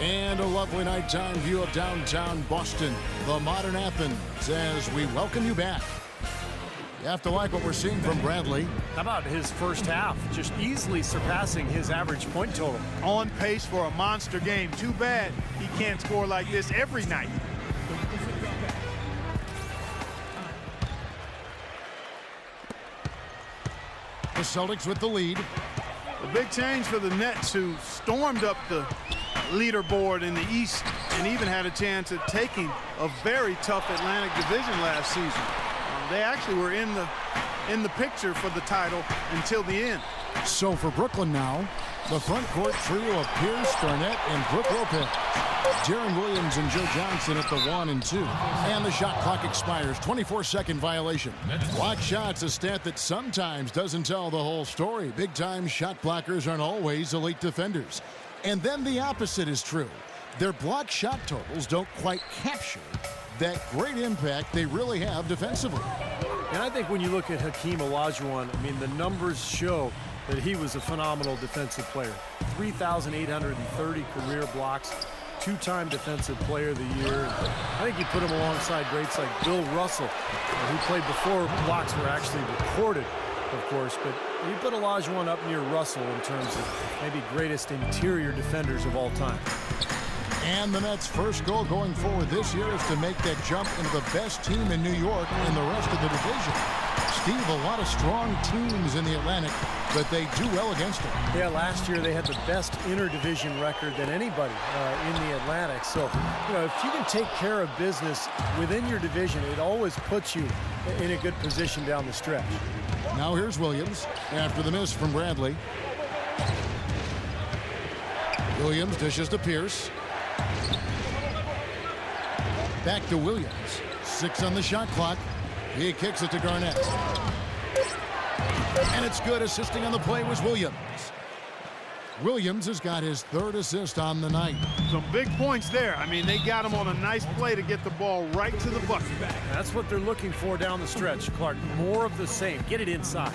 And a lovely nighttime view of downtown Boston, the modern Athens, as we welcome you back. You have to like what we're seeing from Bradley. How about his first half? Just easily surpassing his average point total. On pace for a monster game. Too bad he can't score like this every night. The Celtics with the lead. A big change for the Nets, who stormed up the leaderboard in the East and even had a chance at taking a very tough Atlantic division last season. They actually were in the picture for the title until the end. So for Brooklyn now, the front court trio of Pierce, Garnett, and Brook Lopez. Jaren Williams and Joe Johnson at the 1 and 2. And the shot clock expires. 24-second violation. Block shots, a stat that sometimes doesn't tell the whole story. Big-time shot blockers aren't always elite defenders. And then the opposite is true. Their block shot totals don't quite capture that great impact they really have defensively. And I think when you look at Hakeem Olajuwon, I mean, the numbers show that he was a phenomenal defensive player. 3,830 career blocks, two-time defensive player of the year. I think you put him alongside greats like Bill Russell, who played before blocks were actually recorded, of course, but you put Olajuwon up near Russell in terms of maybe greatest interior defenders of all time. And the Nets' first goal going forward this year is to make that jump into the best team in New York and the rest of the division. Steve, a lot of strong teams in the Atlantic, but they do well against them. Yeah, last year they had the best interdivision record than anybody in the Atlantic. So, you know, if you can take care of business within your division, it always puts you in a good position down the stretch. Now here's Williams after the miss from Bradley. Williams dishes to Pierce. Back to Williams. 6 on the shot clock. He kicks it to Garnett. And it's good. Assisting on the play was Williams. Williams has got his 3rd assist on the night. Some big points there. I mean, they got him on a nice play to get the ball right to the bucket. That's what they're looking for down the stretch, Clark. More of the same. Get it inside.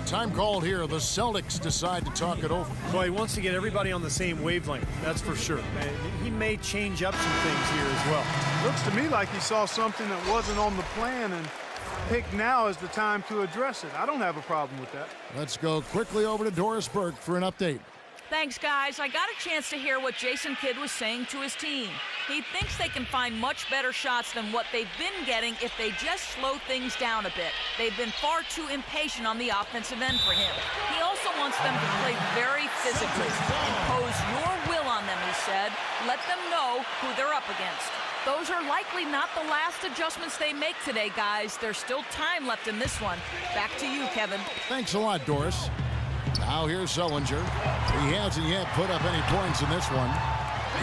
Time called here. The Celtics decide to talk it over. Well, he wants to get everybody on the same wavelength, that's for sure. And he may change up some things here as well. Looks to me like he saw something that wasn't on the plan and picked now as the time to address it. I don't have a problem with that. Let's go quickly over to Doris Burke for an update. Thanks, guys. I got a chance to hear what Jason Kidd was saying to his team. He thinks they can find much better shots than what they've been getting if they just slow things down a bit. They've been far too impatient on the offensive end for him. He also wants them to play very physically. Impose your will on them, he said. Let them know who they're up against. Those are likely not the last adjustments they make today, guys. There's still time left in this one. Back to you, Kevin. Thanks a lot, Doris. Now here's Sullinger. He hasn't yet put up any points in this one.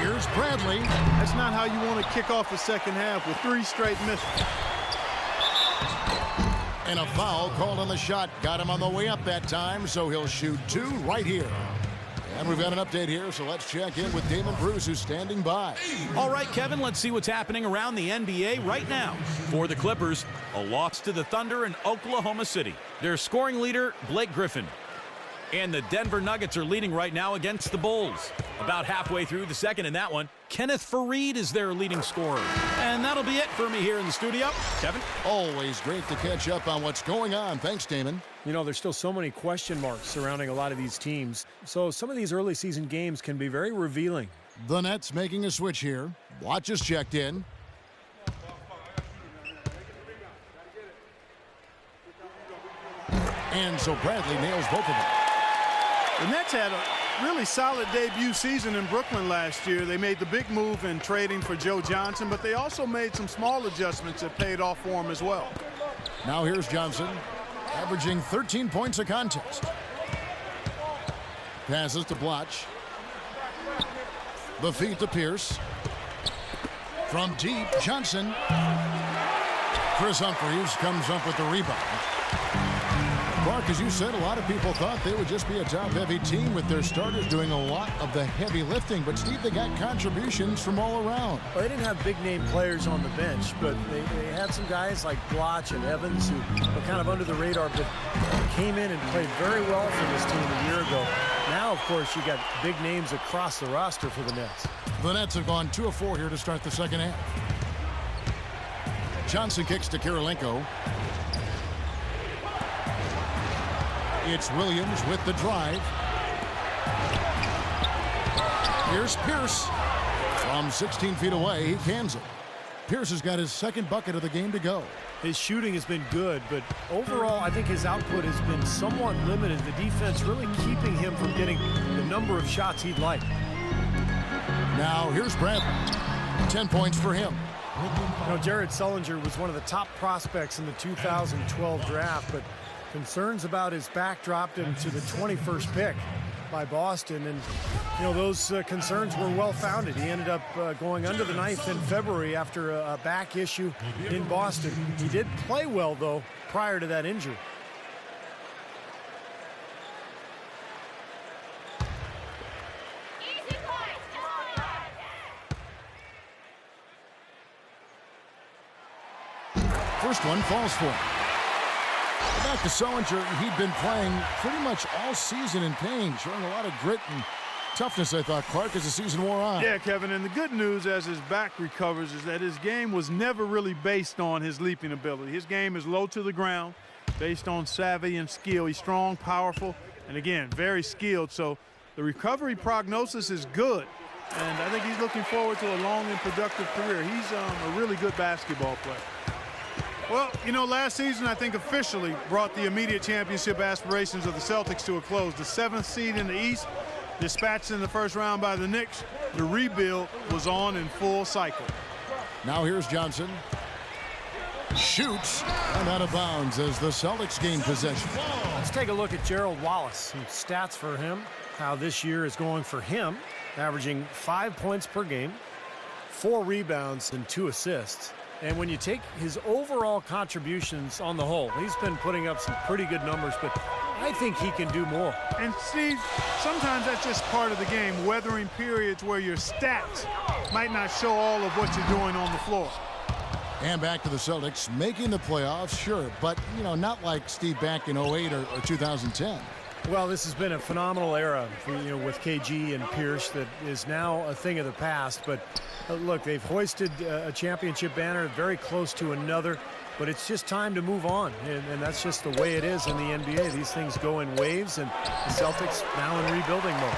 Here's Bradley. That's not how you want to kick off the second half with 3 straight misses. And a foul called on the shot. Got him on the way up that time, so he'll shoot 2 right here. And we've got an update here, so let's check in with Damon Bruce, who's standing by. All right, Kevin, let's see what's happening around the NBA right now. For the Clippers, a loss to the Thunder in Oklahoma City. Their scoring leader, Blake Griffin. And the Denver Nuggets are leading right now against the Bulls. About halfway through the second in that one, Kenneth Faried is their leading scorer. And that'll be it for me here in the studio. Kevin? Always great to catch up on what's going on. Thanks, Damon. You know, there's still so many question marks surrounding a lot of these teams. So some of these early season games can be very revealing. The Nets making a switch here. Watch is checked in. And so Bradley nails both of them. The Nets had a really solid debut season in Brooklyn last year. They made the big move in trading for Joe Johnson, but they also made some small adjustments that paid off for him as well. Now here's Johnson, averaging 13 points a contest. Passes to Bloch. The feed to Pierce. From deep, Johnson. Chris Humphries comes up with the rebound. Clark, as you said, a lot of people thought they would just be a top-heavy team with their starters doing a lot of the heavy lifting. But, Steve, they got contributions from all around. Well, they didn't have big-name players on the bench, but they had some guys like Bloch and Evans who were kind of under the radar, but came in and played very well for this team a year ago. Now, of course, you got big names across the roster for the Nets. The Nets have gone 2 of 4 here to start the second half. Johnson kicks to Kirilenko. It's Williams with the drive. Here's Pierce. From 16 feet away, he cans it. Pierce has got his second bucket of the game to go. His shooting has been good, but overall, I think his output has been somewhat limited. The defense really keeping him from getting the number of shots he'd like. Now, here's Bradley. 10 points for him. You know, Jared Sullinger was one of the top prospects in the 2012 draft, but concerns about his back dropped him to the 21st pick by Boston, and you know those concerns were well founded. He ended up going under the knife in February after a back issue in Boston. He did play well though prior to that injury. First one falls for him. Back to Sullinger. He'd been playing pretty much all season in pain, showing a lot of grit and toughness, I thought, Clark, as the season wore on. Yeah, Kevin, and the good news as his back recovers is that his game was never really based on his leaping ability. His game is low to the ground, based on savvy and skill. He's strong, powerful, and again, very skilled. So the recovery prognosis is good, and I think he's looking forward to a long and productive career. He's a really good basketball player. Well, you know, last season, I think officially brought the immediate championship aspirations of the Celtics to a close. The 7th seed in the East, dispatched in the first round by the Knicks. The rebuild was on in full cycle. Now here's Johnson. Shoots and out of bounds as the Celtics gain possession. Let's take a look at Gerald Wallace. Some stats for him, how this year is going for him, averaging 5 points per game, 4 rebounds, and 2 assists. And when you take his overall contributions on the whole, he's been putting up some pretty good numbers, but I think he can do more. And Steve, sometimes that's just part of the game, weathering periods where your stats might not show all of what you're doing on the floor. And back to the Celtics, making the playoffs, sure, but, you know, not like Steve back in 08 or 2010. Well, this has been a phenomenal era, you know, with KG and Pierce that is now a thing of the past. But look, they've hoisted a championship banner, very close to another. But it's just time to move on, and that's just the way it is in the NBA. These things go in waves, and the Celtics now in rebuilding mode.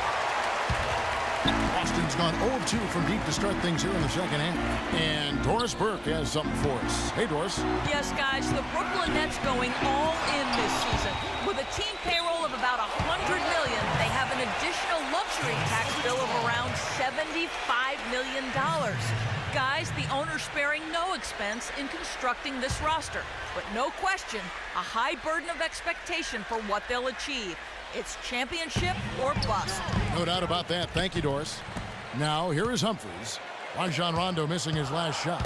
Boston's gone 0-2 from deep to start things here in the second half. And Doris Burke has something for us. Hey, Doris. Yes, guys, the Brooklyn Nets going all in this season. With a team payroll of about $100 million, they have an additional luxury tax bill of around $75 million. Guys, the owner's sparing no expense in constructing this roster. But no question, a high burden of expectation for what they'll achieve. It's championship or bust. No doubt about that. Thank you, Doris. Now, here is Humphries. Rajon Rondo missing his last shot.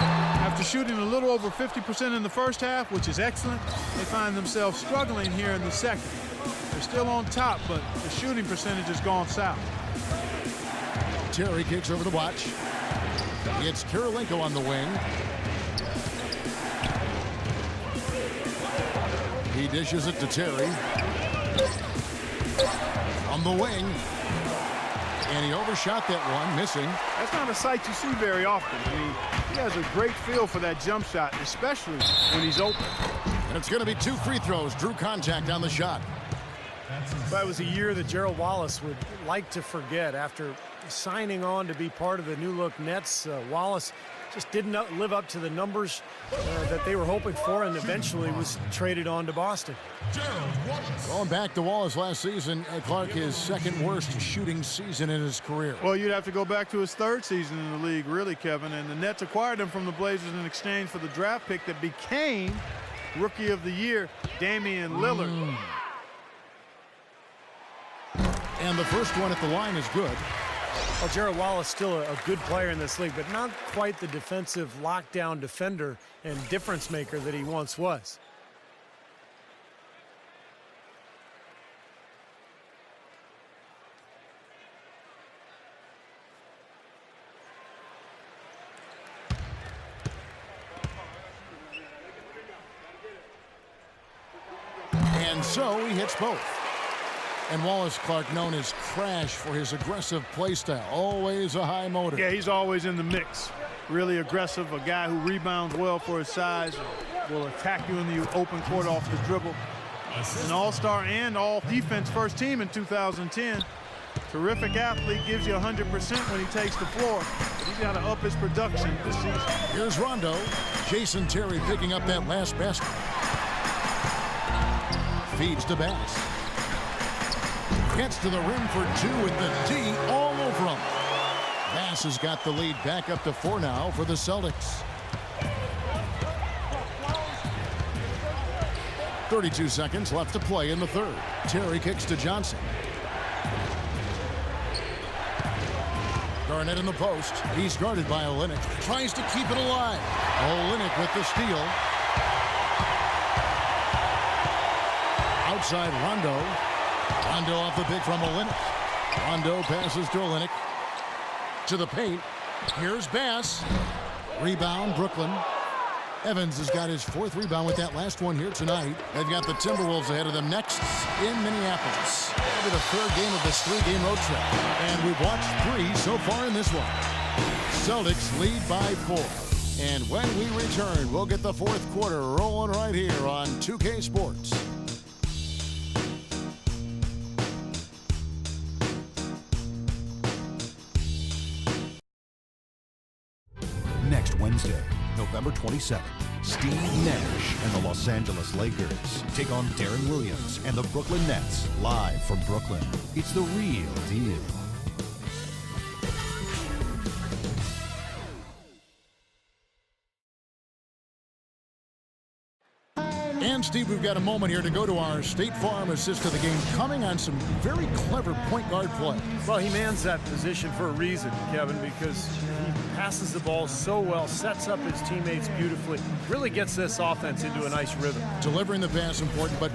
After shooting a little over 50% in the first half, which is excellent, they find themselves struggling here in the second. They're still on top, but the shooting percentage has gone south. Terry kicks over the watch. It's Kirilenko on the wing. He dishes it to Terry. On the wing. And he overshot that one, missing. That's not a sight you see very often. I mean, he has a great feel for that jump shot, especially when he's open. And it's going to be 2 free throws. Drew contact on the shot. That was a year that Gerald Wallace would like to forget. After signing on to be part of the new look Nets, Wallace just didn't live up to the numbers that they were hoping for, and eventually was traded on to Boston. Going back to Wallace last season, Clark, his second worst shooting season in his career. Well, you'd have to go back to his 3rd season in the league, really, Kevin. And the Nets acquired him from the Blazers in exchange for the draft pick that became Rookie of the Year, Damian Lillard. And the first one at the line is good. Well, Gerald Wallace still a good player in this league, but not quite the defensive lockdown defender and difference maker that he once was. And so he hits both. And Wallace Clark, known as Crash for his aggressive play style. Always a high motor. Yeah, he's always in the mix. Really aggressive, a guy who rebounds well for his size, will attack you in the open court off the dribble. An all-star and all-defense first team in 2010. Terrific athlete, gives you 100% when he takes the floor. But he's got to up his production this season. Here's Rondo. Jason Terry picking up that last basket. Feeds to Bass. Gets to the rim for two with the D all over him. Bass has got the lead back up to 4 now for the Celtics. 32 seconds left to play in the third. Terry kicks to Johnson. Garnett in the post. He's guarded by Olynyk. Tries to keep it alive. Olynyk with the steal. Outside Rondo. Rondo off the pick from Olynyk. Rondo passes to Olynyk. To the paint. Here's Bass. Rebound, Brooklyn. Evans has got his 4th rebound with that last one here tonight. They've got the Timberwolves ahead of them next in Minneapolis. That'll be the 3rd game of this 3-game road trip. And we've watched 3 so far in this one. Celtics lead by 4. And when we return, we'll get the 4th quarter rolling right here on 2K Sports. Next Wednesday, November 27th, Steve Nash and the Los Angeles Lakers take on Darren Williams and the Brooklyn Nets live from Brooklyn. It's the real deal. And Steve, we've got a moment here to go to our State Farm assist of the game, coming on some very clever point guard play. Well, he mans that position for a reason, Kevin, because he passes the ball so well, sets up his teammates beautifully, really gets this offense into a nice rhythm. Delivering the pass important, but